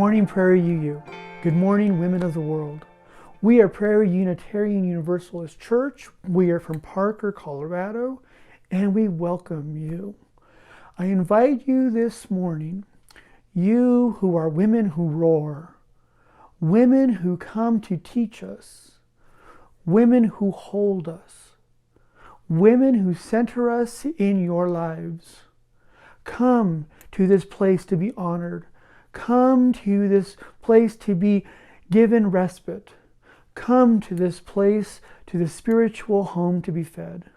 morning, Prairie UU. Good morning, women of the world. We are Prairie Unitarian Universalist Church. We are from Parker, Colorado, and we welcome you. I invite you this morning, you who are women who roar, women who come to teach us, women who hold us, women who center us in your lives. Come to this place to be honored. Come to this place to be given respite. Come to this place, to the spiritual home to be fed.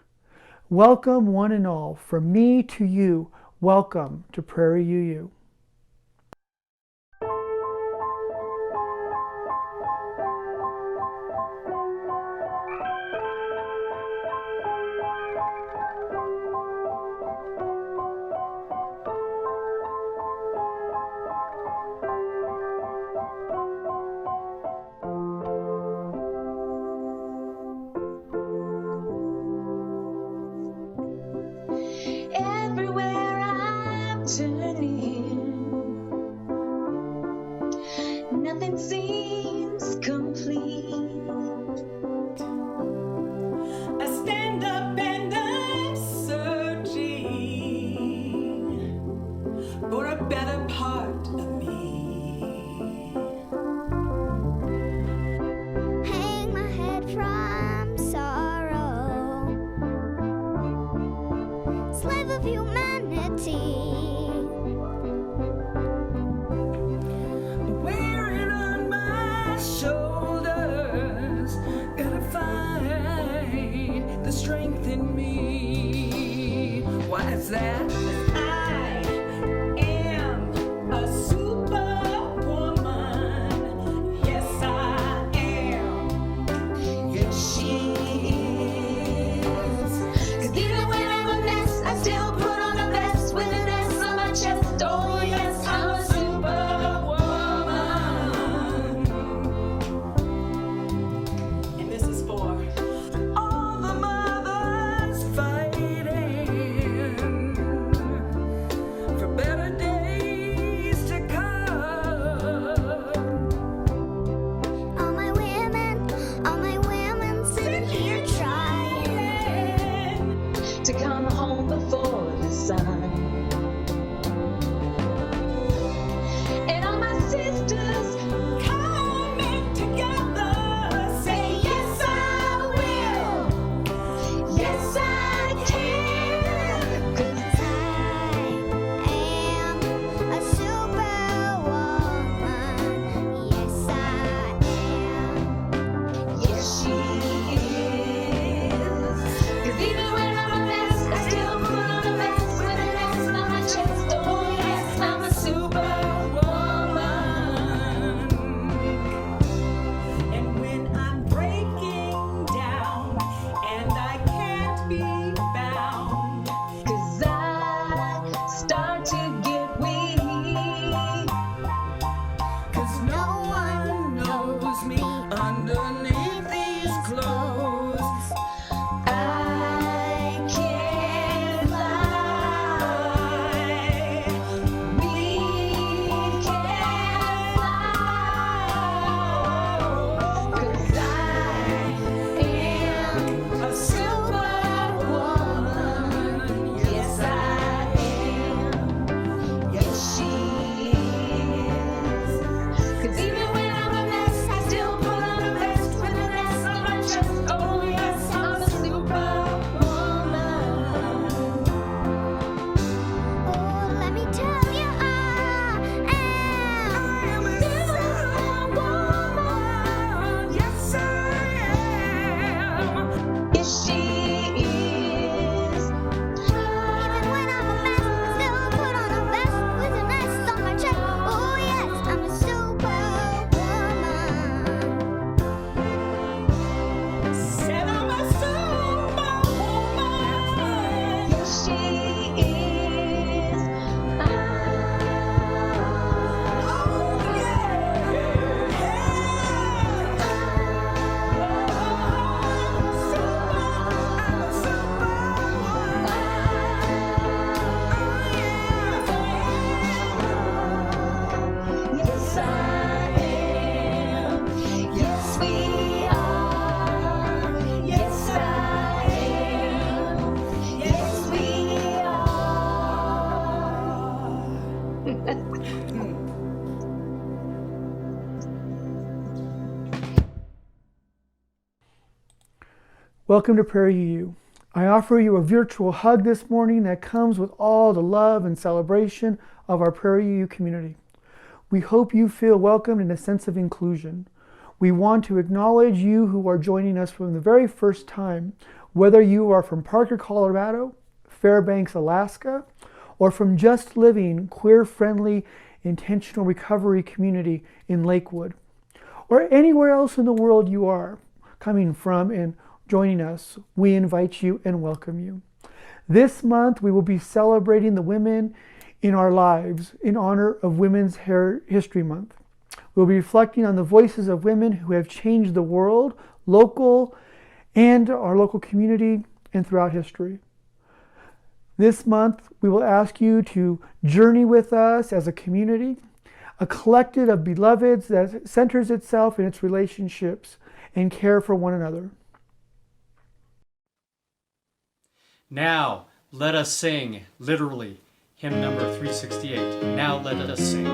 Welcome one and all, from me to you. Welcome to Prairie UU. Welcome to Prairie U. I offer you a virtual hug this morning that comes with all the love and celebration of our Prairie U community. We hope you feel welcomed and a sense of inclusion. We want to acknowledge you who are joining us from the very first time, whether you are from Parker, Colorado, Fairbanks, Alaska, or from Just Living, queer-friendly, intentional recovery community in Lakewood, or anywhere else in the world you are coming from and joining us. We invite you and welcome you. This month, we will be celebrating the women in our lives in honor of Women's History Month. We'll be reflecting on the voices of women who have changed the world, local and our local community, and throughout history. This month, we will ask you to journey with us as a community, a collective of beloveds that centers itself in its relationships and care for one another. Now, let us sing, literally, hymn number 368. Now let us sing.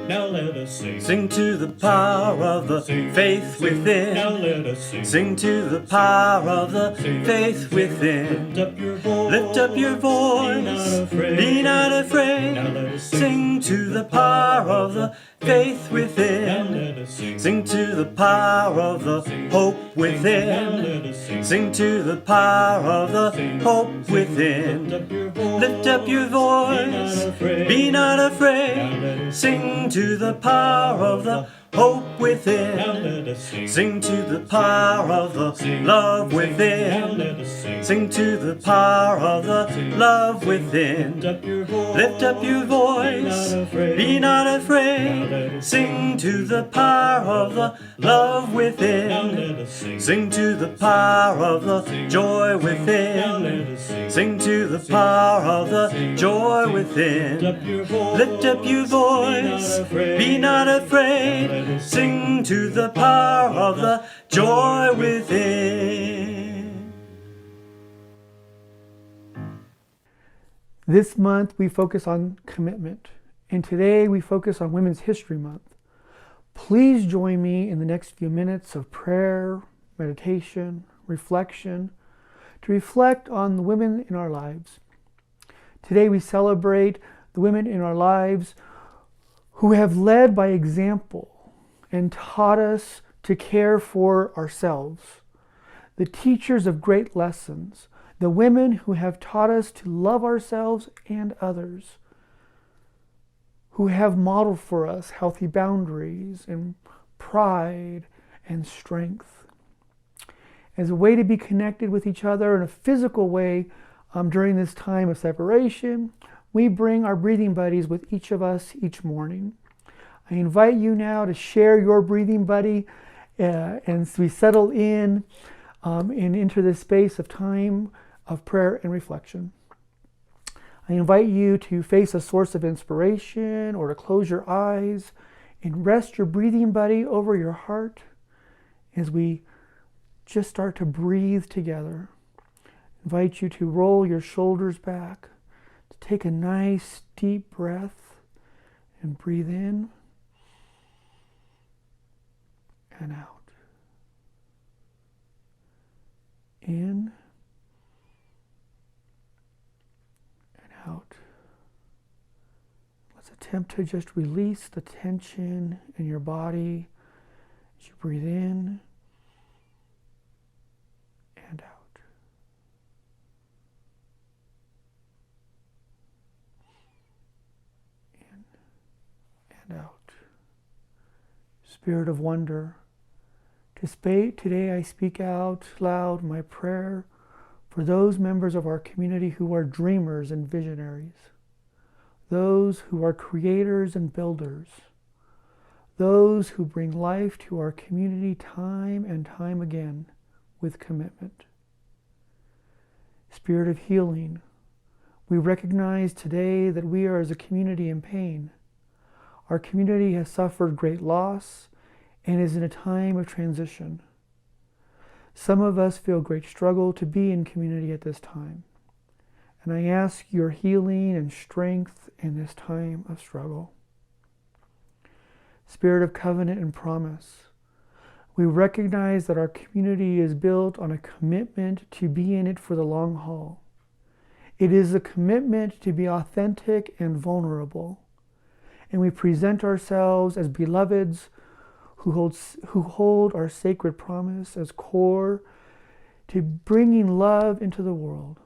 Now let us sing. Sing to the power of the faith within. Now let us sing. Sing to the power of the faith within. Lift up your voice. Lift up your voice. Be not afraid. Now let us Sing to the power of the faith Now within. let us sing. Sing to the power of the hope Now within. let us sing. Sing to the power of the hope Lift within. up your voice. Lift up your voice. Be not afraid. Sing to the power of the hope Now within. let us sing. Sing to the power of the love Now within. let us sing. Sing to the power of the love within. Lift up your voice. Lift up your voice. Be not afraid. Sing to the power of the love Now within. let us sing. Sing to the power of the joy Now let within. us sing. Sing to the power of the joy Lift within. up your voice. Lift up your voice. Be not afraid. Sing to the power of the joy within. This month, we focus on commitment, and today we focus on Women's History Month. Please join me in the next few minutes of prayer, meditation, reflection, to reflect on the women in our lives. Today we celebrate the women in our lives who have led by example and taught us to care for ourselves, the teachers of great lessons, the women who have taught us to love ourselves and others, who have modeled for us healthy boundaries and pride and strength. As a way to be connected with each other in a physical way during this time of separation, we bring our breathing buddies with each of us each morning. I invite you now to share your breathing buddy as we settle in and enter this space of time of prayer and reflection. I invite you to face a source of inspiration or to close your eyes and rest your breathing buddy over your heart as we just start to breathe together. I invite you to roll your shoulders back, to take a nice deep breath and breathe in and out. In and out. Let's attempt to just release the tension in your body as you breathe in and out. In and out. Spirit of wonder, today I speak out loud my prayer for those members of our community who are dreamers and visionaries, those who are creators and builders, those who bring life to our community time and time again with commitment. Spirit of healing, we recognize today that we are as a community in pain. Our community has suffered great loss and is in a time of transition. Some of us feel great struggle to be in community at this time. And I ask your healing and strength in this time of struggle. Spirit of covenant and promise. We recognize that our community is built on a commitment to be in it for the long haul. It is a commitment to be authentic and vulnerable. And we present ourselves as beloveds who hold our sacred promise as core to bringing love into the world.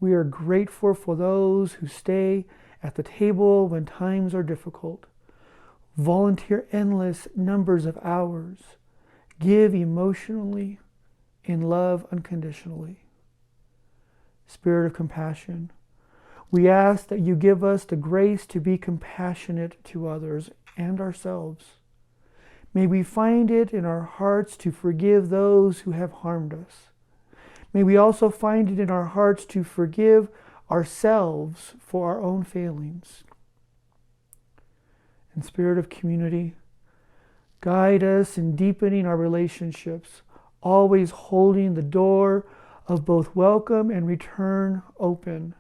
We are grateful for those who stay at the table when times are difficult, volunteer endless numbers of hours, give emotionally, and love unconditionally. Spirit of compassion, we ask that you give us the grace to be compassionate to others and ourselves. May we find it in our hearts to forgive those who have harmed us. May we also find it in our hearts to forgive ourselves for our own failings. And Spirit of community, guide us in deepening our relationships, always holding the door of both welcome and return open,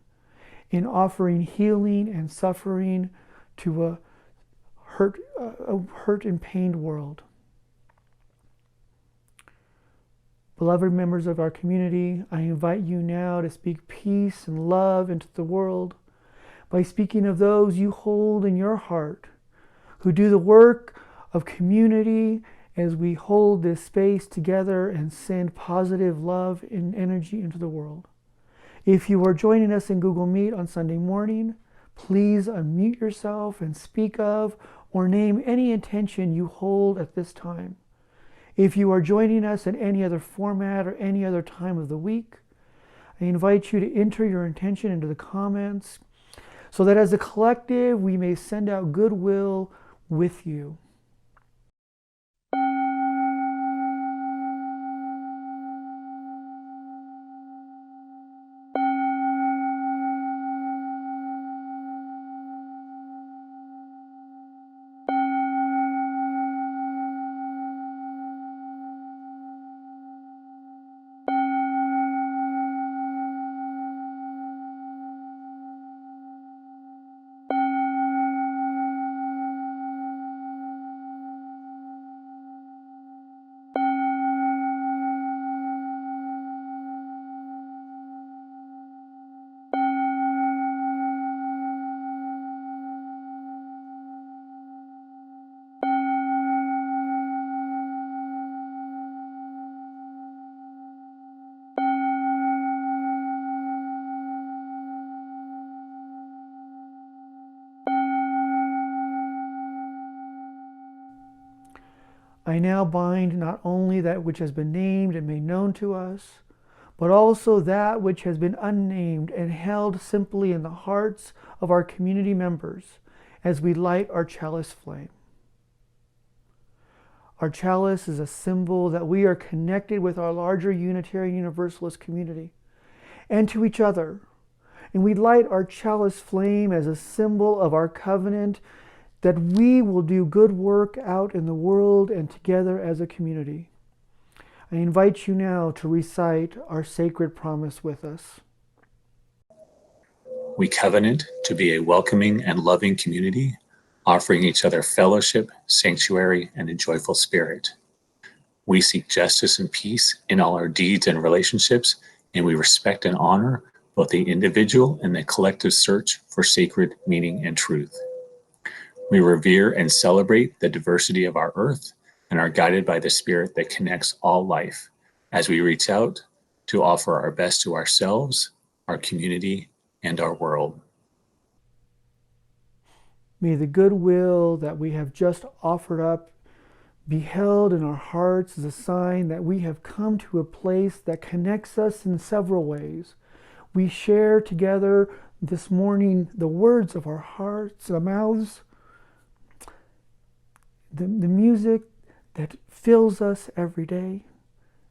in offering healing and suffering to a hurt and pained world. Beloved members of our community, I invite you now to speak peace and love into the world by speaking of those you hold in your heart, who do the work of community as we hold this space together and send positive love and energy into the world. If you are joining us in Google Meet on Sunday morning, please unmute yourself and speak of or name any intention you hold at this time. If you are joining us in any other format or any other time of the week, I invite you to enter your intention into the comments so that as a collective we may send out goodwill with you. I now bind not only that which has been named and made known to us, but also that which has been unnamed and held simply in the hearts of our community members as we light our chalice flame. Our chalice is a symbol that we are connected with our larger Unitarian Universalist community and to each other. And we light our chalice flame as a symbol of our covenant that we will do good work out in the world and together as a community. I invite you now to recite our sacred promise with us. We covenant to be a welcoming and loving community, offering each other fellowship, sanctuary, and a joyful spirit. We seek justice and peace in all our deeds and relationships, and we respect and honor both the individual and the collective search for sacred meaning and truth. We revere and celebrate the diversity of our earth and are guided by the spirit that connects all life as we reach out to offer our best to ourselves, our community, and our world. May the goodwill that we have just offered up be held in our hearts as a sign that we have come to a place that connects us in several ways. We share together this morning the words of our hearts, our mouths, the music that fills us every day,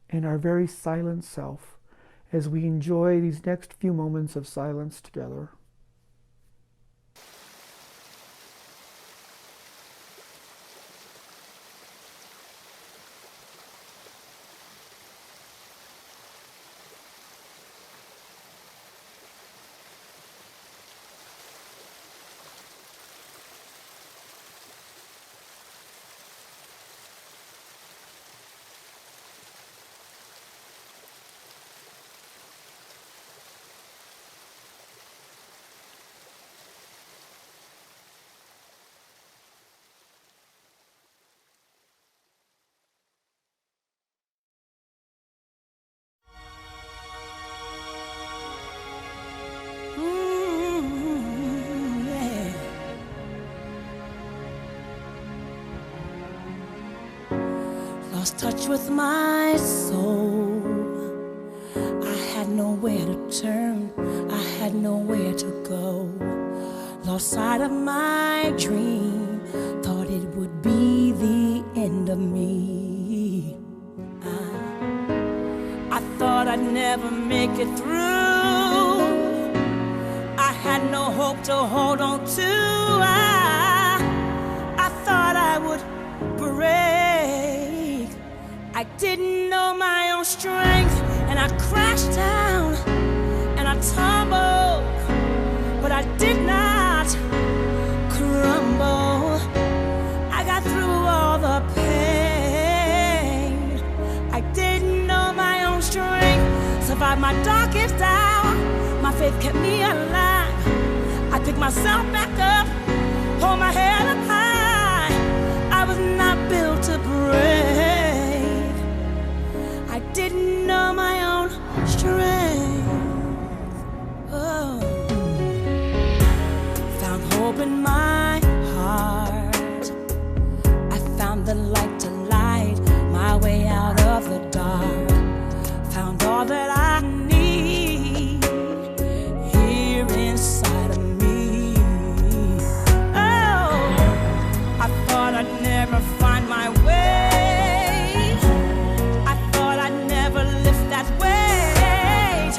and our very silent self as we enjoy these next few moments of silence together. lost touch with my soul. I had nowhere to turn, I had nowhere to go. Lost sight of my dream, thought it would be the end of me. I thought I'd never make it through. I had no hope to hold on to. I thought I would break. I didn't know my own strength, and I crashed down and I tumbled, but I did not crumble. I got through all the pain. I didn't know my own strength, survived my darkest hour. My faith kept me alive. I picked myself back up, hold my head up high. I was not built to break. I didn't know my own strength. Oh. Found hope in my heart. I found the light to light my way out of the dark. Found all that I need here inside of me. Oh, I thought I'd never find my way. I thought I'd never lift that weight.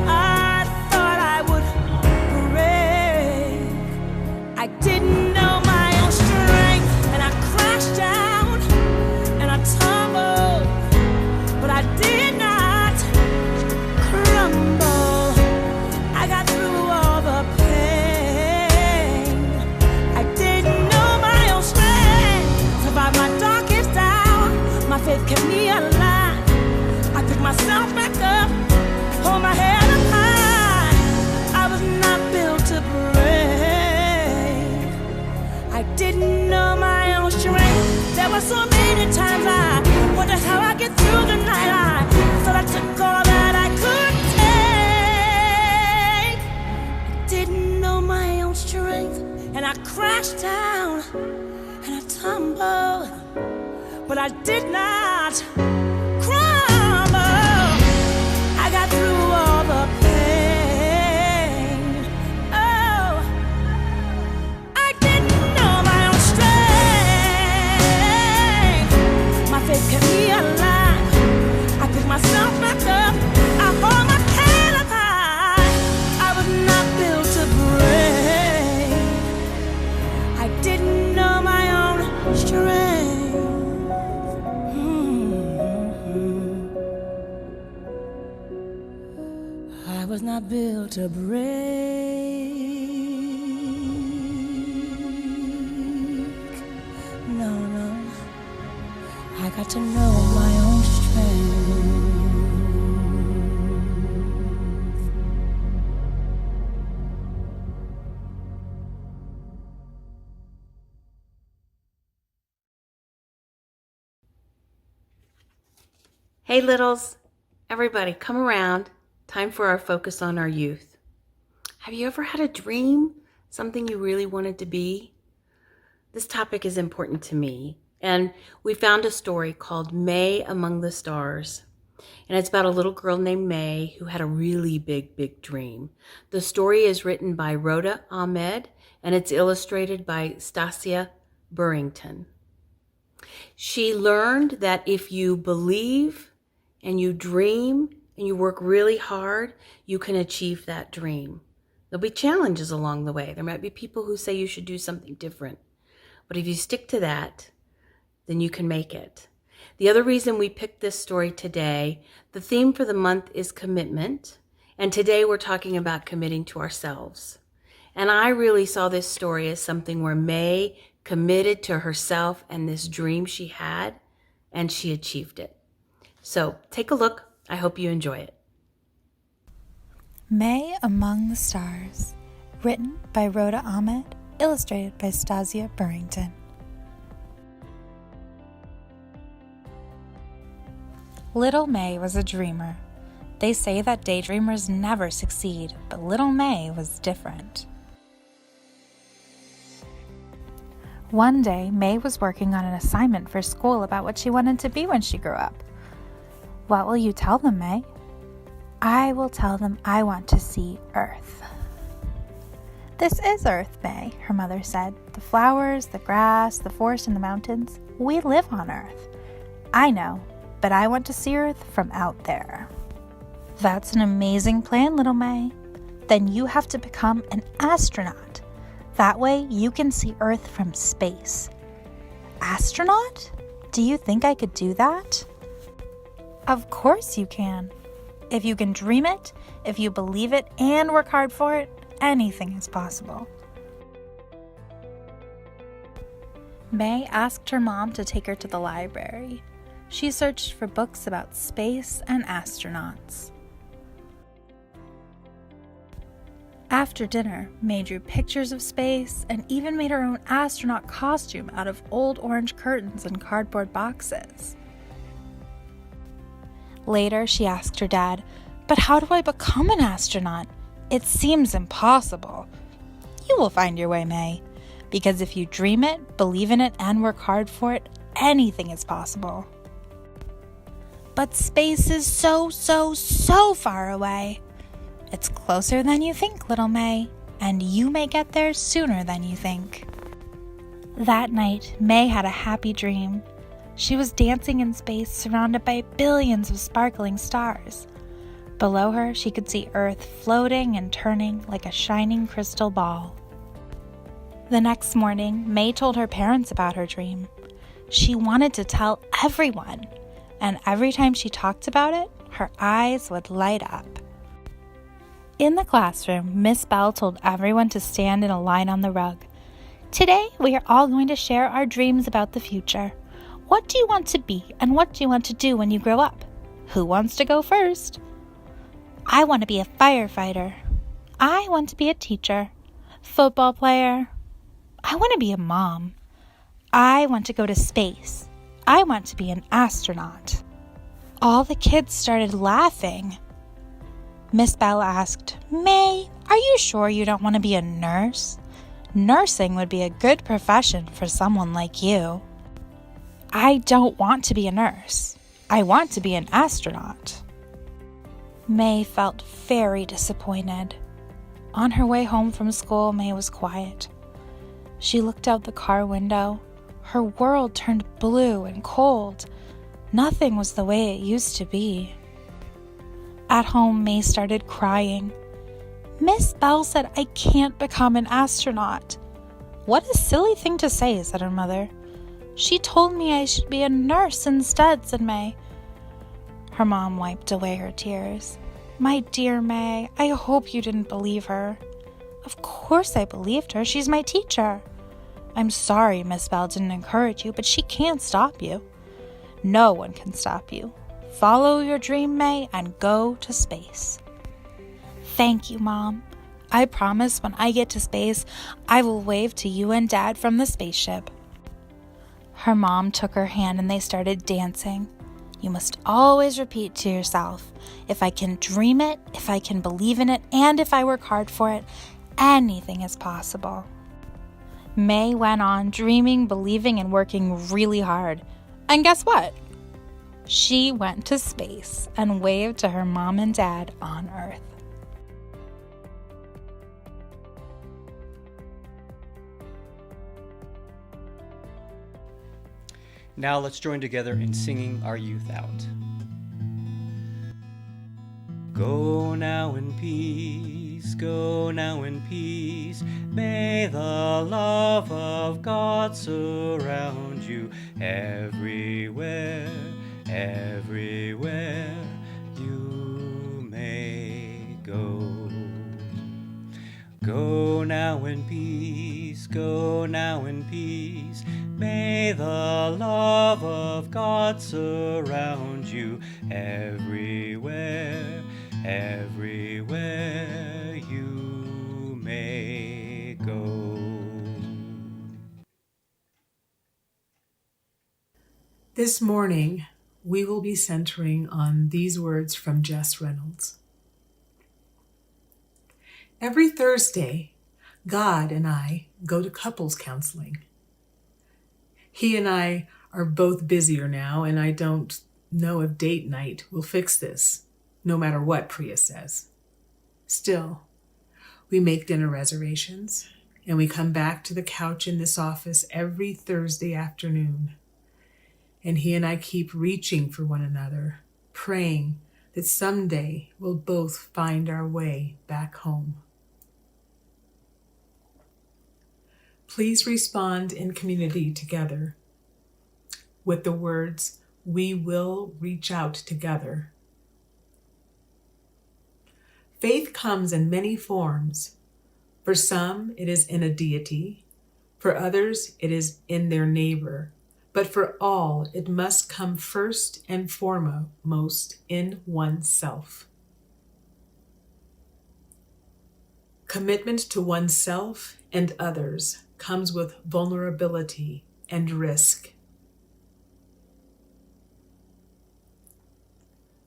I thought I would break. I didn't know my own strength, and I crashed down and I tumbled, but I did not crumble. I got through all the pain. I didn't know my own strength, survived my darkest hour. My faith kept me alive. I picked myself back up, hold my head up high. I was not built to break. I didn't know my own strength. There were so many times I wondered how I get through the night. I thought I took all that I could take. I didn't know my own strength, and I crashed down and I tumbled, but I did not crumble. I got through all the pain. Oh, I didn't know my own strength. My faith kept me alive. I picked myself back up. I hold my head up high. I was not built to break. I didn't know my own strength. I was not built to break. No, no. I got to know my own strength. Hey littles, everybody come around. Time for our focus on our youth. Have you ever had a dream? Something you really wanted to be? This topic is important to me, and we found a story called May Among the Stars. And it's about a little girl named May who had a really big dream. The story is written by Rhoda Ahmed, and it's illustrated by Stasia Burrington. She learned that if you believe and you dream and you work really hard, you can achieve that dream. There'll be challenges along the way. There might be people who say you should do something different. But if you stick to that, then you can make it. The other reason we picked this story today, the theme for the month is commitment. And today we're talking about committing to ourselves. And I really saw this story as something where May committed to herself and this dream she had, and she achieved it. So take a look. I hope you enjoy it. May Among the Stars, written by Rhoda Ahmed, illustrated by Stasia Burrington. Little May was a dreamer. They say that daydreamers never succeed, but little May was different. One day, May was working on an assignment for school about what she wanted to be when she grew up. What will you tell them, May? I will tell them I want to see Earth. This is Earth, May, her mother said. The flowers, the grass, the forest, and the mountains. We live on Earth. I know, but I want to see Earth from out there. That's an amazing plan, little May. Then you have to become an astronaut. That way you can see Earth from space. Astronaut? Do you think I could do that? Of course you can. If you can dream it, if you believe it and work hard for it, anything is possible. May asked her mom to take her to the library. She searched for books about space and astronauts. After dinner, May drew pictures of space and even made her own astronaut costume out of old orange curtains and cardboard boxes. Later, she asked her dad, "But how do I become an astronaut? It seems impossible." "You will find your way, May, because if you dream it, believe in it, and work hard for it, anything is possible." "But space is so far away." "It's closer than you think, little May, and you may get there sooner than you think." That night, May had a happy dream. She was dancing in space, surrounded by billions of sparkling stars. Below her, she could see Earth floating and turning like a shining crystal ball. The next morning, May told her parents about her dream. She wanted to tell everyone, and every time she talked about it, her eyes would light up. In the classroom, Miss Bell told everyone to stand in a line on the rug. "Today, we are all going to share our dreams about the future. What do you want to be, and what do you want to do when you grow up? Who wants to go first?" "I want to be a firefighter." "I want to be a teacher." "Football player." "I want to be a mom." "I want to go to space." "I want to be an astronaut." All the kids started laughing. Miss Bell asked, "May, are you sure you don't want to be a nurse? Nursing would be a good profession for someone like you." "I don't want to be a nurse. I want to be an astronaut." May felt very disappointed. On her way home from school, May was quiet. She looked out the car window. Her world turned blue and cold. Nothing was the way it used to be. At home, May started crying. "Miss Bell said I can't become an astronaut." "What a silly thing to say," said her mother. "She told me I should be a nurse instead," said May. Her mom wiped away her tears. "My dear May, I hope you didn't believe her." "Of course I believed her. She's my teacher." "I'm sorry Miss Bell didn't encourage you, but she can't stop you." "No one can stop you. Follow your dream, May, and go to space." "Thank you, Mom. I promise when I get to space, I will wave to you and Dad from the spaceship." Her mom took her hand and they started dancing. You must always repeat to yourself, if I can dream it, if I can believe in it, and if I work hard for it, anything is possible. May went on dreaming, believing, and working really hard. And guess what? She went to space and waved to her mom and dad on Earth. Now let's join together in singing our youth out. Go now in peace, go now in peace. May the love of God surround you everywhere, everywhere you may go. Go now in peace, go now in peace. May the love of God surround you everywhere, everywhere you may go. This morning, we will be centering on these words from Jess Reynolds. Every Thursday, God and I go to couples counseling. He and I are both busier now, and I don't know if date night will fix this, no matter what Priya says. Still, we make dinner reservations, and we come back to the couch in this office every Thursday afternoon. And he and I keep reaching for one another, praying that someday we'll both find our way back home. Please respond in community together with the words, "We will reach out together." Faith comes in many forms. For some, it is in a deity. For others, it is in their neighbor. But for all, it must come first and foremost in oneself. Commitment to oneself and others comes with vulnerability and risk.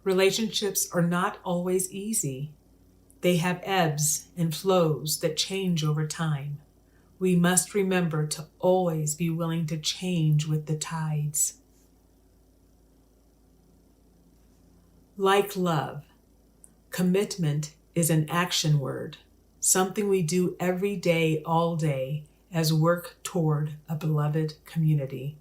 Relationships are not always easy. They have ebbs and flows that change over time. We must remember to always be willing to change with the tides. Like love, commitment is an action word, something we do every day, all day, as work toward a beloved community.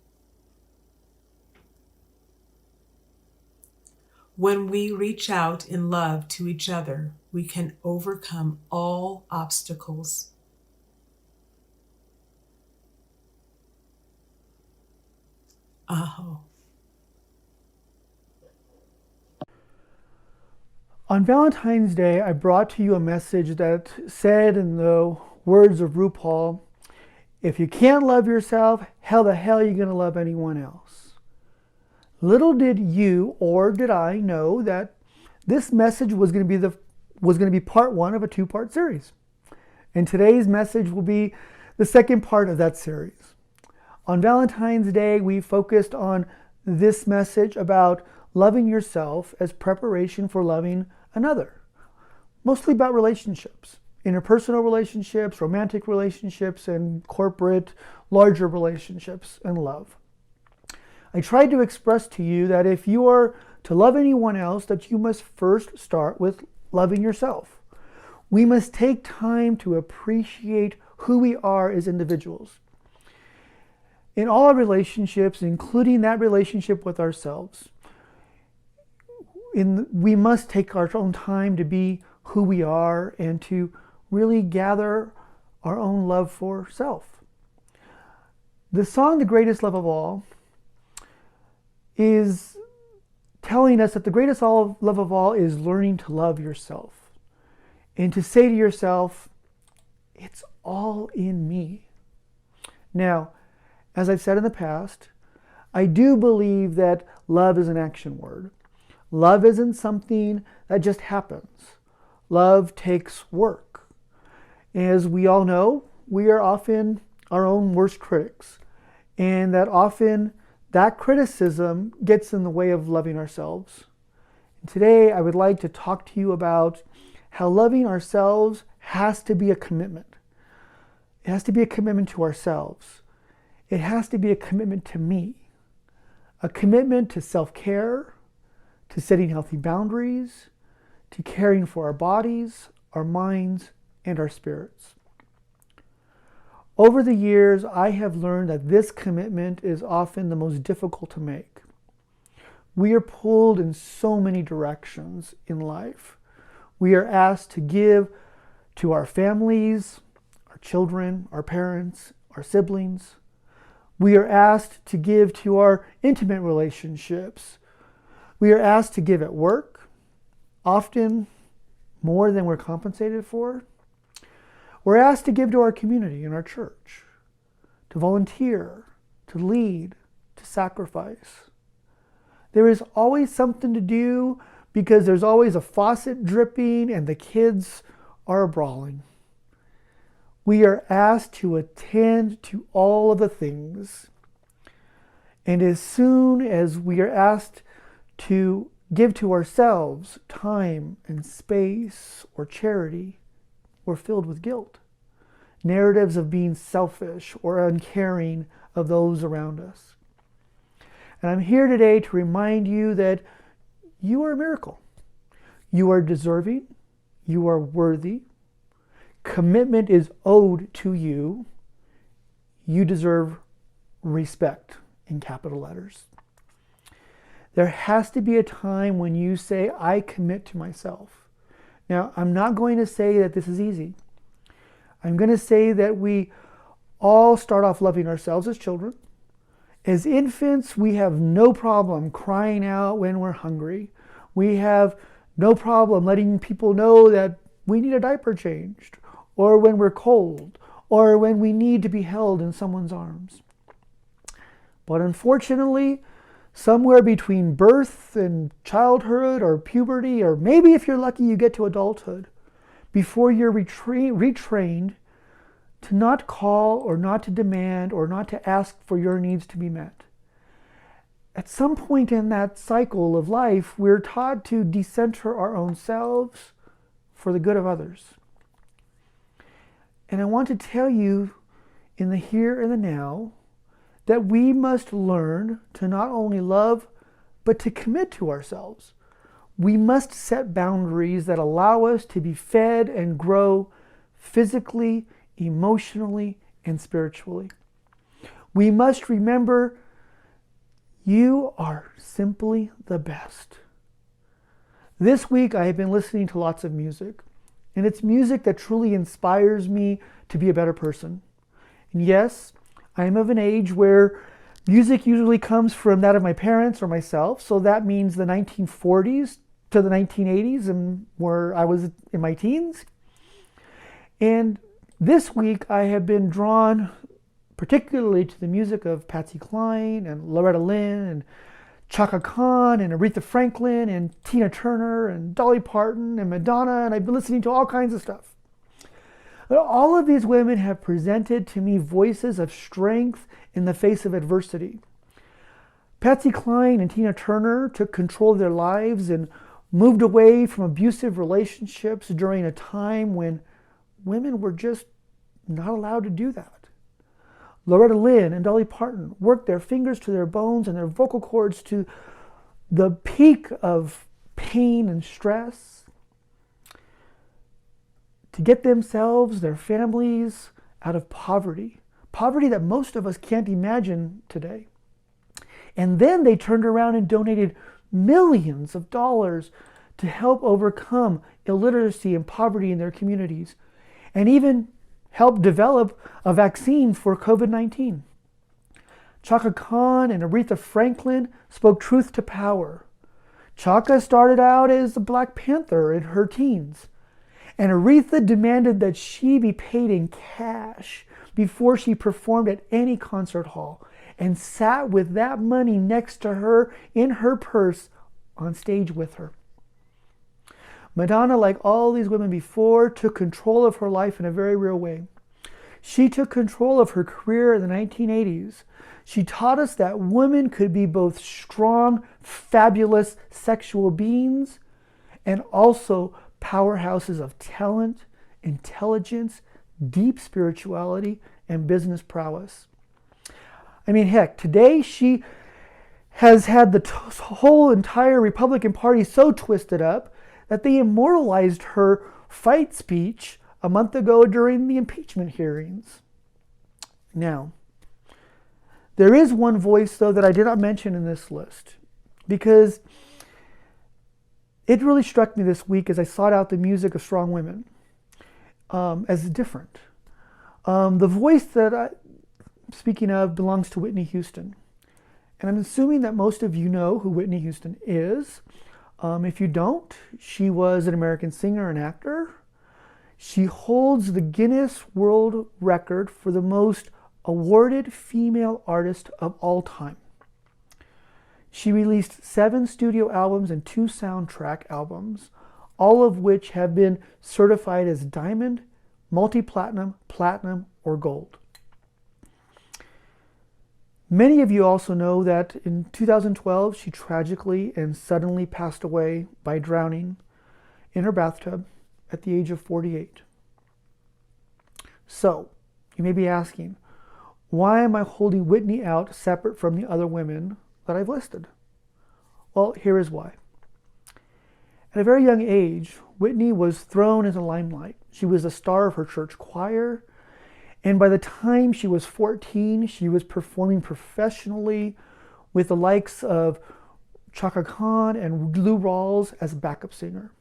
When we reach out in love to each other, we can overcome all obstacles. Aho. On Valentine's Day, I brought to you a message that said in the words of RuPaul, if you can't love yourself, how the hell are you going to love anyone else? Little did you or did I know that this message was going to be part one of a two-part series. And today's message will be the second part of that series. On Valentine's Day, we focused on this message about loving yourself as preparation for loving another. Mostly about relationships, interpersonal relationships, romantic relationships, and corporate, larger relationships and love. I tried to express to you that if you are to love anyone else, that you must first start with loving yourself. We must take time to appreciate who we are as individuals. In all our relationships, including that relationship with ourselves, we must take our own time to be who we are and to really gather our own love for self. The song, The Greatest Love of All, is telling us that the greatest love of all is learning to love yourself. And to say to yourself, it's all in me. Now, as I've said in the past, I do believe that love is an action word. Love isn't something that just happens. Love takes work. As we all know, we are often our own worst critics, and that often that criticism gets in the way of loving ourselves. And today, I would like to talk to you about how loving ourselves has to be a commitment. It has to be a commitment to ourselves. It has to be a commitment to me. A commitment to self-care, to setting healthy boundaries, to caring for our bodies, our minds, and our spirits. Over the years, I have learned that this commitment is often the most difficult to make. We are pulled in so many directions in life. We are asked to give to our families, our children, our parents, our siblings. We are asked to give to our intimate relationships. We are asked to give at work, often more than we're compensated for. We're asked to give to our community and our church, to volunteer, to lead, to sacrifice. There is always something to do because there's always a faucet dripping and the kids are brawling. We are asked to attend to all of the things. And as soon as we are asked to give to ourselves time and space or charity, we're filled with guilt. Narratives of being selfish or uncaring of those around us. And I'm here today to remind you that you are a miracle. You are deserving. You are worthy. Commitment is owed to you. You deserve respect in capital letters. There has to be a time when you say, I commit to myself. Now, I'm not going to say that this is easy. I'm going to say that we all start off loving ourselves as children. As infants, we have no problem crying out when we're hungry. We have no problem letting people know that we need a diaper changed, or when we're cold, or when we need to be held in someone's arms. But unfortunately, somewhere between birth and childhood or puberty, or maybe if you're lucky you get to adulthood, before you're retrained to not call or not to demand or not to ask for your needs to be met. At some point in that cycle of life, we're taught to decenter our own selves for the good of others. And I want to tell you in the here and the now that we must learn to not only love, but to commit to ourselves. We must set boundaries that allow us to be fed and grow physically, emotionally, and spiritually. We must remember you are simply the best. This week I have been listening to lots of music, and it's music that truly inspires me to be a better person. And yes, I am of an age where music usually comes from that of my parents or myself, so that means the 1940s to the 1980s, and where I was in my teens. And this week I have been drawn particularly to the music of Patsy Cline and Loretta Lynn and Chaka Khan and Aretha Franklin and Tina Turner and Dolly Parton and Madonna, and I've been listening to all kinds of stuff. But all of these women have presented to me voices of strength in the face of adversity. Patsy Cline and Tina Turner took control of their lives and moved away from abusive relationships during a time when women were just not allowed to do that. Loretta Lynn and Dolly Parton worked their fingers to their bones and their vocal cords to the peak of pain and stress to get themselves, their families, out of poverty. Poverty that most of us can't imagine today. And then they turned around and donated millions of dollars to help overcome illiteracy and poverty in their communities, and even help develop a vaccine for COVID-19. Chaka Khan and Aretha Franklin spoke truth to power. Chaka started out as a Black Panther in her teens, and Aretha demanded that she be paid in cash before she performed at any concert hall, and sat with that money next to her in her purse on stage with her. Madonna, like all these women before, took control of her life in a very real way. She took control of her career in the 1980s. She taught us that women could be both strong, fabulous sexual beings and also powerhouses of talent, intelligence, deep spirituality, and business prowess. I mean, heck, today she has had the whole entire Republican Party so twisted up that they immortalized her fight speech a month ago during the impeachment hearings. Now, there is one voice, though, that I did not mention in this list, because it really struck me this week as I sought out the music of strong women as different. The voice that I'm speaking of belongs to Whitney Houston. And I'm assuming that most of you know who Whitney Houston is. If you don't, she was an American singer and actor. She holds the Guinness World Record for the most awarded female artist of all time. She released 7 studio albums and 2 soundtrack albums, all of which have been certified as diamond, multi-platinum, platinum, or gold. Many of you also know that in 2012, she tragically and suddenly passed away by drowning in her bathtub at the age of 48. So, you may be asking, Why am I holding Whitney out separate from the other women that I've listed? Well, here is why. At a very young age, Whitney was thrown into the limelight. She was a star of her church choir, and by the time she was 14, she was performing professionally with the likes of Chaka Khan and Lou Rawls as a backup singer.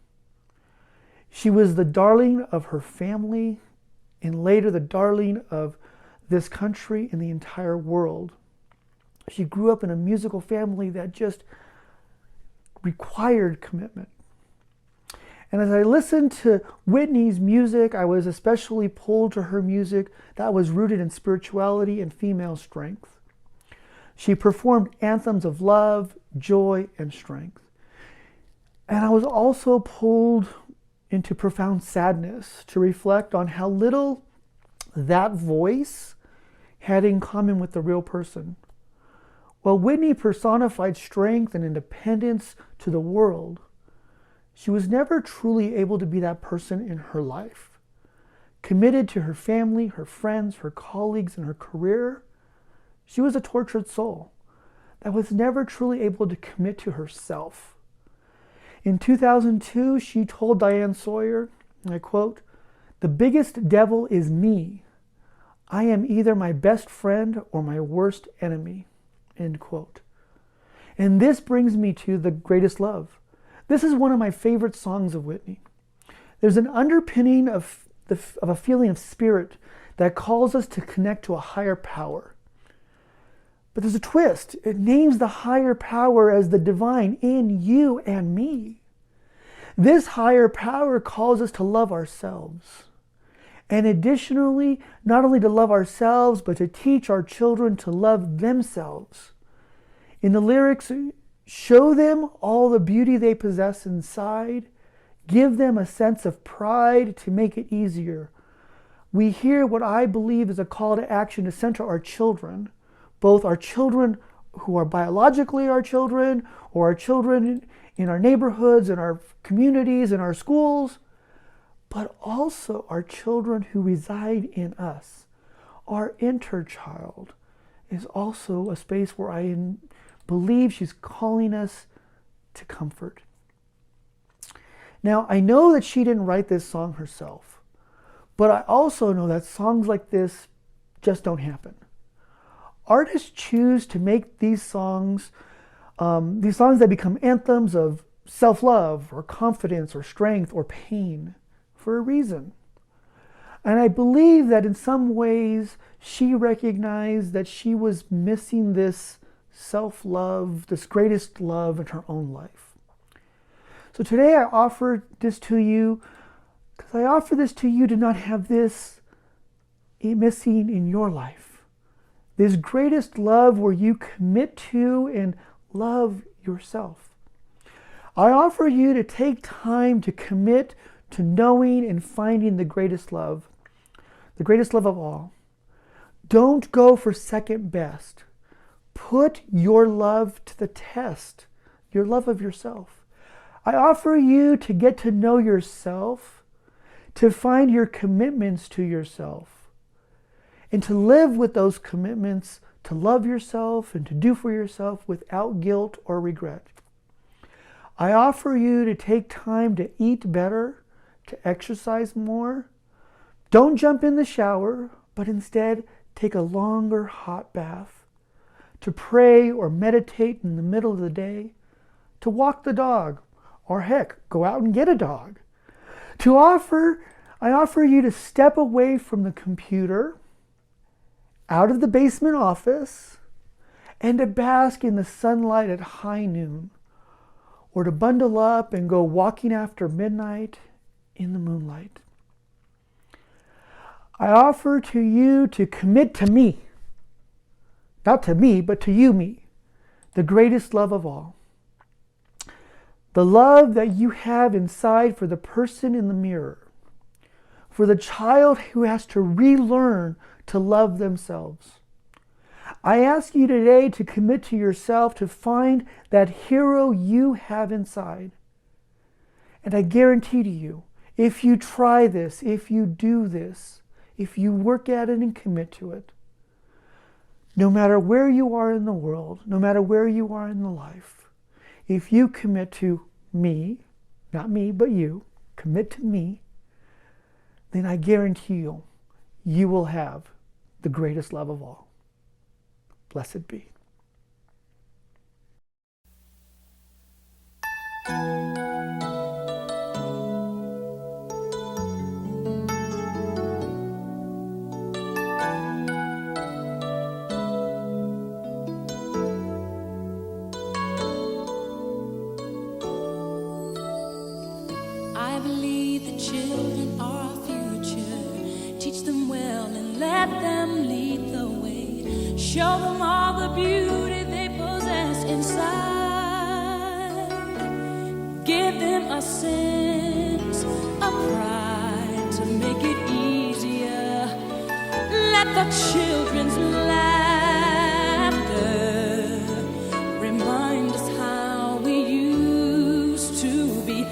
She was the darling of her family, and later the darling of this country and the entire world. She grew up in a musical family that just required commitment. And as I listened to Whitney's music, I was especially pulled to her music that was rooted in spirituality and female strength. She performed anthems of love, joy, and strength. And I was also pulled into profound sadness to reflect on how little that voice had in common with the real person. While Whitney personified strength and independence to the world, she was never truly able to be that person in her life. Committed to her family, her friends, her colleagues, and her career, she was a tortured soul that was never truly able to commit to herself. In 2002, she told Diane Sawyer, and I quote, "The biggest devil is me. I am either my best friend or my worst enemy," end quote. And this brings me to The Greatest Love. This is one of my favorite songs of Whitney. There's an underpinning of a feeling of spirit that calls us to connect to a higher power. But there's a twist. It names the higher power as the divine in you and me. This higher power calls us to love ourselves. And additionally, not only to love ourselves, but to teach our children to love themselves. In the lyrics, show them all the beauty they possess inside. Give them a sense of pride to make it easier. We hear what I believe is a call to action to center our children, both our children who are biologically our children, or our children in our neighborhoods, in our communities, in our schools, but also our children who reside in us. Our inner child is also a space where I believe she's calling us to comfort. Now, I know that she didn't write this song herself, but I also know that songs like this just don't happen. Artists choose to make these songs that become anthems of self-love or confidence or strength or pain for a reason. And I believe that in some ways she recognized that she was missing this self-love, this greatest love in her own life. So today I offer this to you because I offer this to you to not have this missing in your life. This greatest love where you commit to and love yourself. I offer you to take time to commit to knowing and finding the greatest love of all. Don't go for second best. Put your love to the test, your love of yourself. I offer you to get to know yourself, to find your commitments to yourself, and to live with those commitments, to love yourself and to do for yourself without guilt or regret. I offer you to take time to eat better, to exercise more. Don't jump in the shower, but instead take a longer hot bath, to pray or meditate in the middle of the day, to walk the dog, or heck, go out and get a dog. I offer you to step away from the computer, out of the basement office, and to bask in the sunlight at high noon, or to bundle up and go walking after midnight in the moonlight. I offer to you to commit to me, not to me, but to you, me, the greatest love of all. The love that you have inside for the person in the mirror, for the child who has to relearn to love themselves. I ask you today to commit to yourself to find that hero you have inside. And I guarantee to you, if you try this, if you do this, if you work at it and commit to it, No matter where you are in the world, no matter where you are in the life, if you commit to me, not me, but you, commit to me, then I guarantee you, you will have the greatest love of all. Blessed be. I believe the children are our future. Teach them well and let them lead the way. Show them all the beauty they possess inside. Give them a sense of pride to make it easier. Let the children's laughter remind us how we used to be.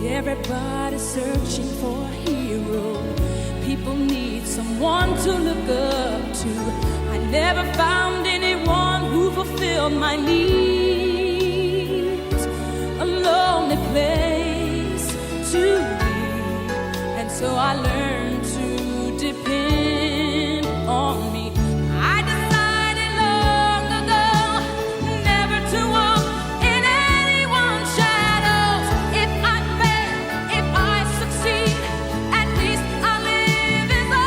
Everybody's searching for a hero. People need someone to look up to. I never found anyone who fulfilled my needs. A lonely place to be. And so I learned to depend on me. I decided long ago never to walk in anyone's shadows. If I fail, if I succeed, at least I'll live as I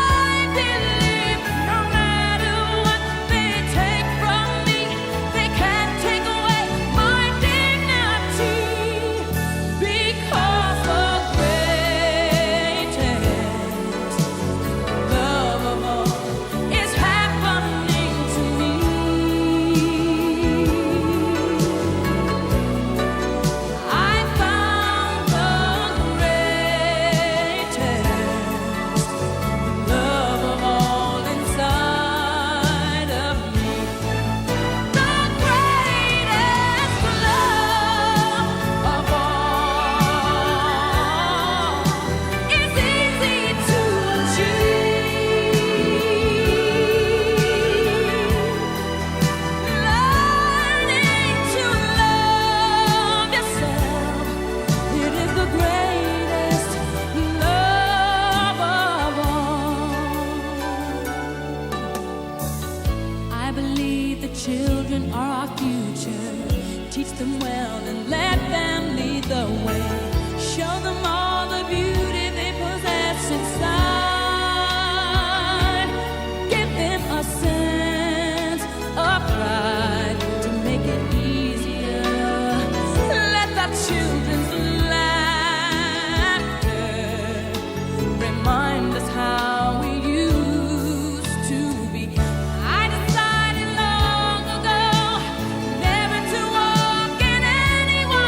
believe. No matter what they take from me, they can't take away my dignity. Because the greatest love of all is happening to me. I found the greatest love of all inside of me. The greatest love of all is easy to achieve. Learning to love yourself, it is the greatest love of all. I believe the children are our future. Teach them well and let them lead the way. Show them all the beauty they possess inside. Give them a sense of pride to make it easier. Let the children's laughter remind us how we used to be. I decided long ago never to walk in anyone's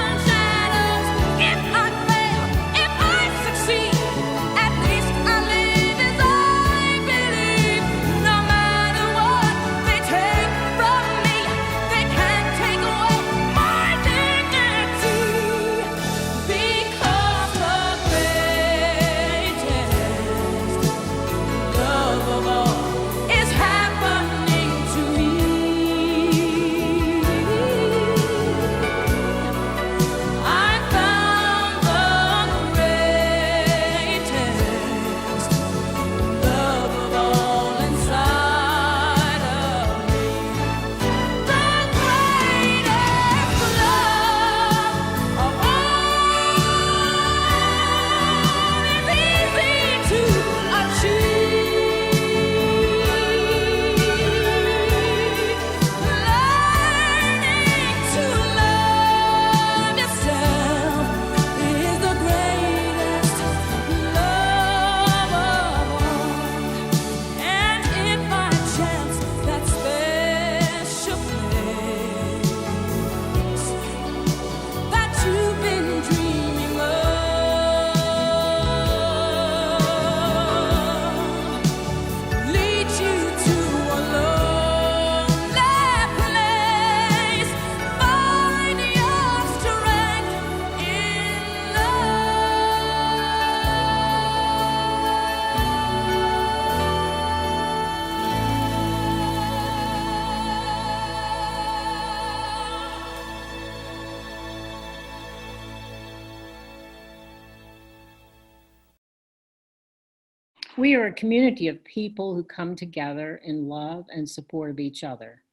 We are a community of people who come together in love and support of each other.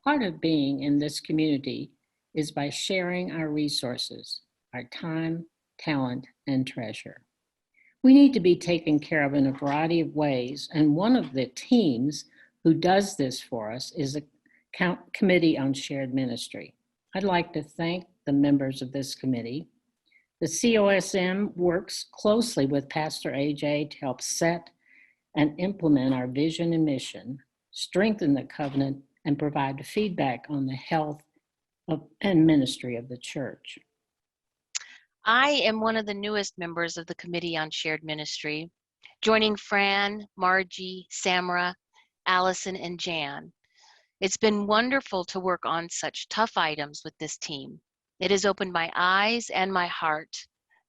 Part of being in this community is by sharing our resources, our time, talent, and treasure. We need to be taken care of in a variety of ways, and one of the teams who does this for us is the Committee on Shared Ministry. I'd like to thank the members of this committee. The COSM works closely with Pastor AJ to help set and implement our vision and mission, strengthen the covenant, and provide feedback on the health and ministry of the church. I am one of the newest members of the Committee on Shared Ministry, joining Fran, Margie, Samra, Allison, and Jan. It's been wonderful to work on such tough items with this team. It has opened my eyes and my heart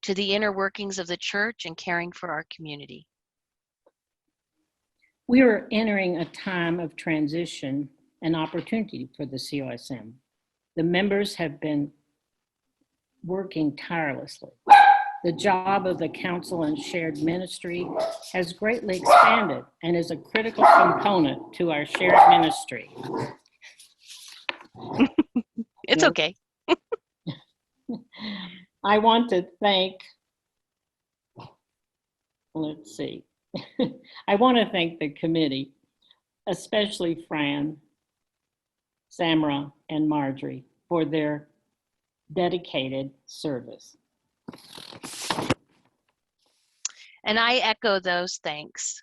to the inner workings of the church and caring for our community. We are entering a time of transition and opportunity for the COSM. The members have been working tirelessly. The job of the Council on Shared Ministry has greatly expanded and is a critical component to our shared ministry. It's okay. I want to thank, I want to thank the committee, especially Fran, Samra, and Marjorie for their dedicated service. And I echo those thanks.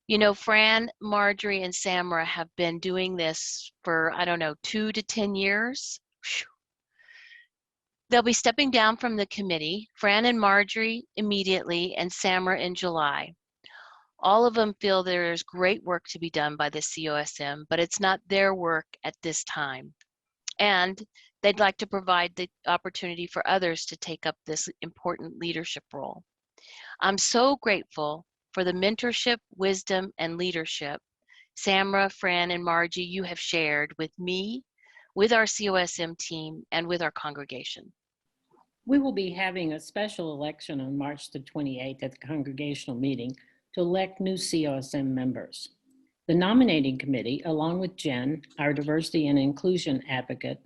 You know, Fran, Marjorie, and Samra have been doing this for, 2 to 10 years. Whew. They'll be stepping down from the committee, Fran and Marjorie immediately, and Samra in July. All of them feel there is great work to be done by the COSM, but it's not their work at this time. And they'd like to provide the opportunity for others to take up this important leadership role. I'm so grateful for the mentorship, wisdom, and leadership Samra, Fran, and Margie you have shared with me, with our COSM team, and with our congregation. We will be having a special election on March the 28th at the congregational meeting to elect new COSM members. The nominating committee, along with Jen, our diversity and inclusion advocate,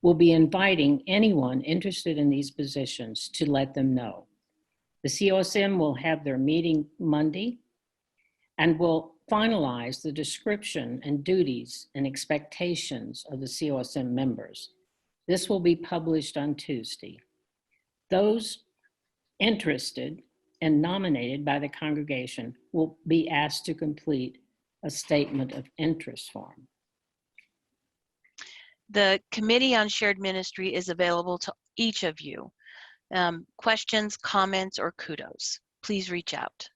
will be inviting anyone interested in these positions to let them know. The COSM will have their meeting Monday and will finalize the description and duties and expectations of the COSM members. This will be published on Tuesday. Those interested and nominated by the congregation will be asked to complete a statement of interest form. The Committee on Shared Ministry is available to each of you. Questions, comments, or kudos, please reach out.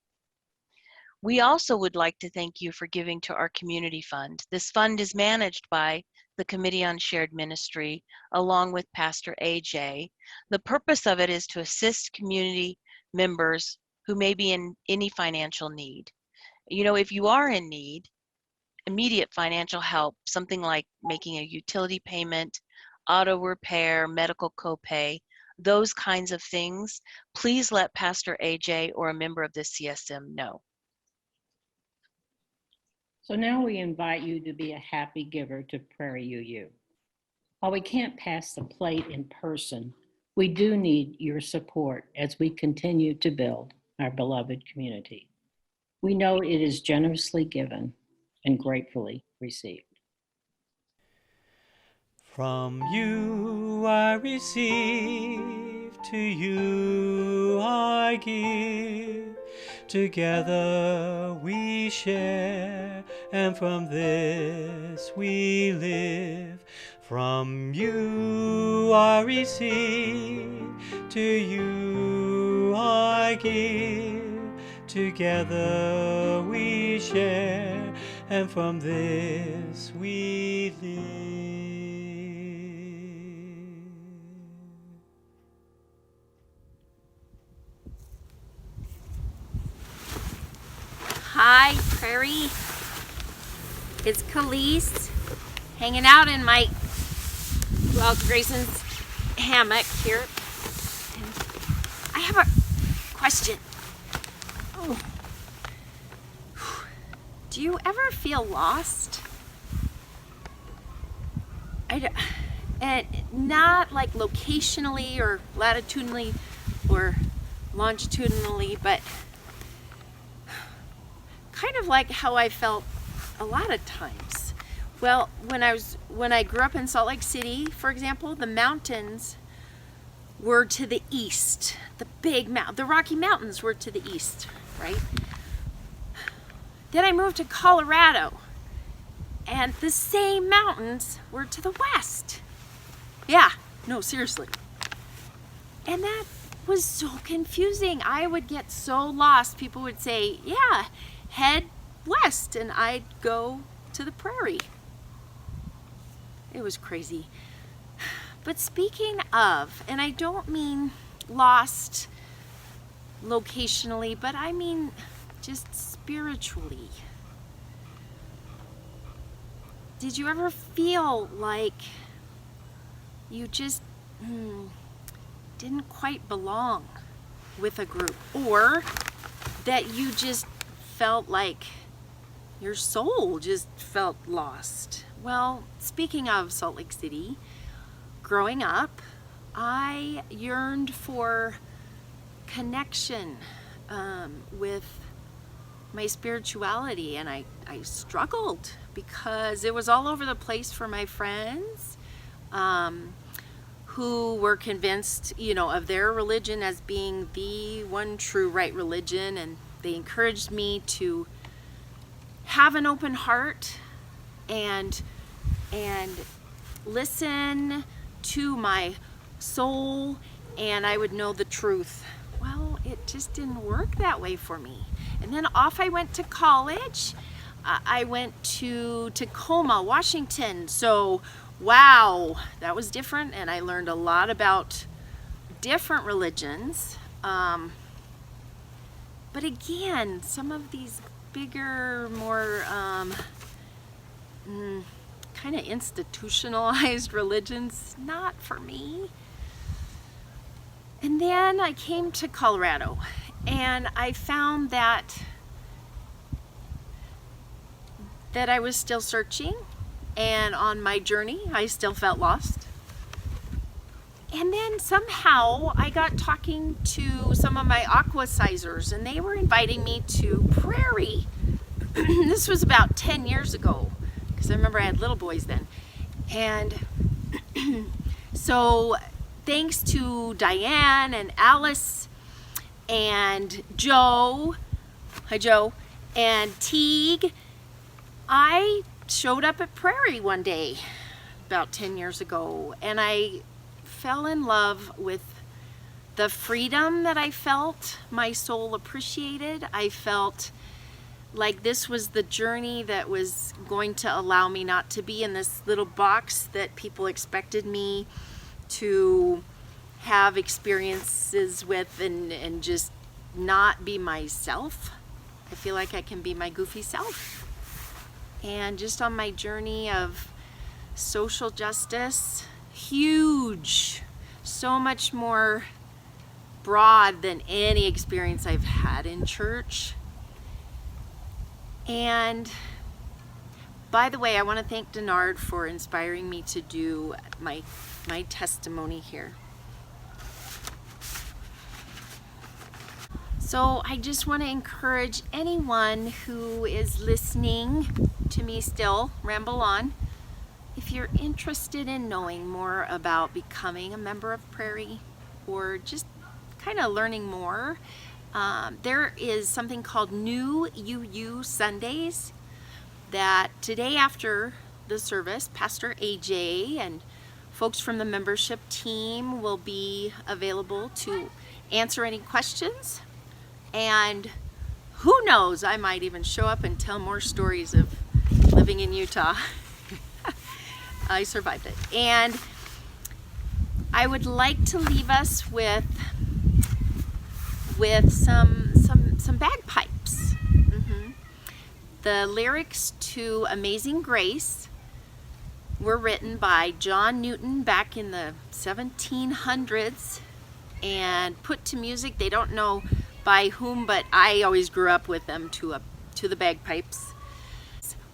We also would like to thank you for giving to our community fund. This fund is managed by the Committee on Shared Ministry, along with Pastor AJ. The purpose of it is to assist community members who may be in any financial need. You know, if you are in need, immediate financial help, something like making a utility payment, auto repair, medical copay, those kinds of things, please let Pastor AJ or a member of the CSM know. So now we invite you to be a happy giver to Prairie UU. While we can't pass the plate in person, we do need your support as we continue to build our beloved community. We know it is generously given and gratefully received. From you I receive, to you I give. Together we share, and from this we live. From you I receive, to you I give. Together we share, and from this we live. Hi, Prairie. It's Khalees, hanging out in my, Grayson's hammock here. And I have a question. Oh. Do you ever feel lost? And not like locationally or latitudinally or longitudinally, but kind of like how I felt a lot of times. Well, when I grew up in Salt Lake City, for example, the mountains were to the east. The Rocky Mountains were to the east, right? Then I moved to Colorado, and the same mountains were to the west. Yeah, no, seriously. And that was so confusing. I would get so lost. People would say, yeah, head west, and I'd go to the prairie. It was crazy. But speaking of, and I don't mean lost locationally, but I mean just spiritually. Did you ever feel like you just didn't quite belong with a group, or that you just felt like your soul just felt lost? Well, speaking of Salt Lake City, growing up, I yearned for connection with my spirituality, and I struggled because it was all over the place for my friends who were convinced, of their religion as being the one true right religion, and they encouraged me to have an open heart and listen to my soul, and I would know the truth. Well, it just didn't work that way for me. And then off I went to college. I went to Tacoma, Washington. So, wow, that was different, and I learned a lot about different religions. But again, some of these bigger, more kind of institutionalized religions, not for me. And then I came to Colorado, and I found that I was still searching, and on my journey I still felt lost. And then somehow I got talking to some of my aquasizers, and they were inviting me to Prairie. This was about 10 years ago, because I remember I had little boys then. And so thanks to Diane and Alice and Joe, hi Joe, and Teague, I showed up at Prairie one day about 10 years ago, and I fell in love with the freedom that I felt my soul appreciated. I felt like this was the journey that was going to allow me not to be in this little box that people expected me to have experiences with, and just not be myself. I feel like I can be my goofy self. And just on my journey of social justice, huge, so much more broad than any experience I've had in church. And by the way, I want to thank Denard for inspiring me to do my testimony here. So I just want to encourage anyone who is listening to me still ramble on. If you're interested in knowing more about becoming a member of Prairie, or just kind of learning more, there is something called New UU Sundays that today after the service, Pastor AJ and folks from the membership team will be available to answer any questions. And who knows, I might even show up and tell more stories of living in Utah. I survived it. And I would like to leave us with some bagpipes. The lyrics to Amazing Grace were written by John Newton back in the 1700s and put to music. They don't know by whom, but I always grew up with them to the bagpipes.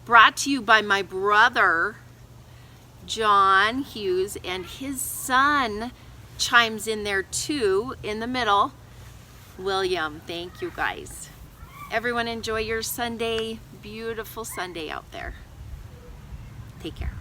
brought to you by my brother, John Hughes, and his son chimes in there too, in the middle, William. Thank you, guys. Everyone enjoy your Sunday. Beautiful Sunday out there. Take care.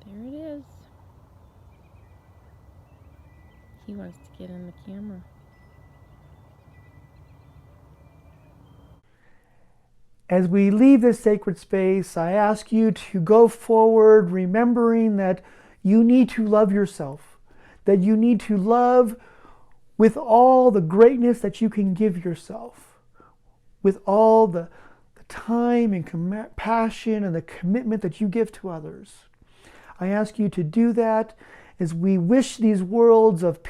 There it is. He wants to get in the camera. As we leave this sacred space, I ask you to go forward remembering that you need to love yourself, that you need to love with all the greatness that you can give yourself, with all the time and compassion and the commitment that you give to others. I ask you to do that as we wish these words of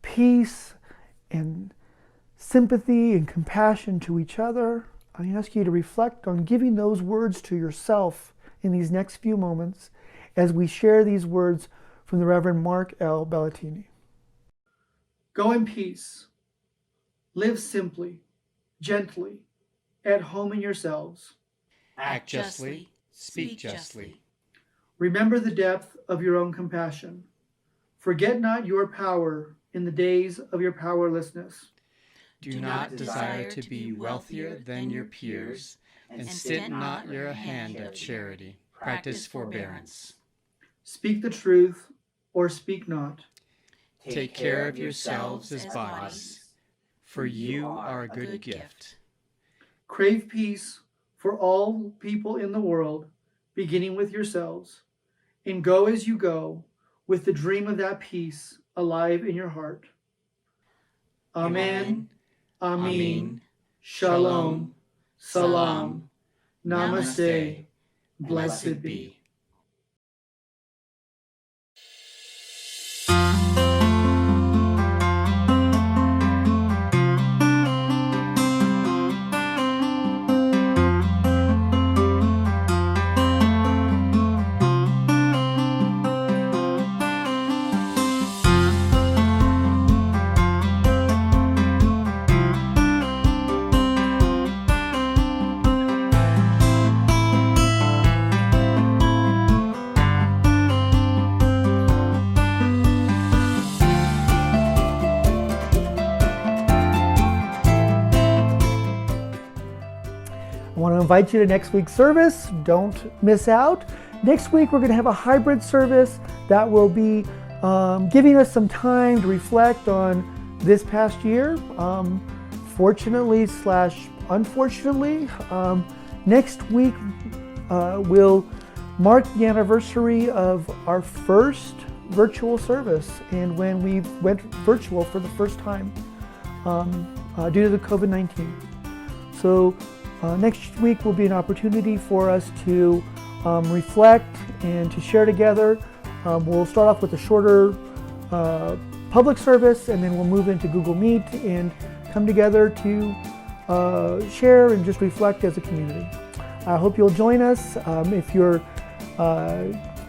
peace and sympathy and compassion to each other. I ask you to reflect on giving those words to yourself in these next few moments as we share these words from the Reverend Mark L. Bellatini. Go in peace. Live simply, gently, at home in yourselves. Act justly, speak justly. Remember the depth of your own compassion. Forget not your power in the days of your powerlessness. Do not desire to be wealthier than your peers, and stint not your hand at charity. Practice forbearance. Speak the truth or speak not. Take care of yourselves as bodies, for you are a good gift. Crave peace for all people in the world, beginning with yourselves, and go as you go with the dream of that peace alive in your heart. Amen. Amin. Shalom. Salam. Namaste. Blessed be. invite you to next week's service. Don't miss out. Next week, we're going to have a hybrid service that will be giving us some time to reflect on this past year. Fortunately / unfortunately, next week will mark the anniversary of our first virtual service, and when we went virtual for the first time due to the COVID-19. So next week will be an opportunity for us to reflect and to share together. We'll start off with a shorter public service, and then we'll move into Google Meet and come together to share and just reflect as a community. I hope you'll join us. If you're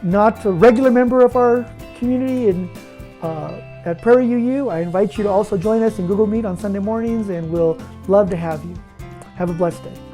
not a regular member of our community at Prairie UU, I invite you to also join us in Google Meet on Sunday mornings, and we'll love to have you. Have a blessed day.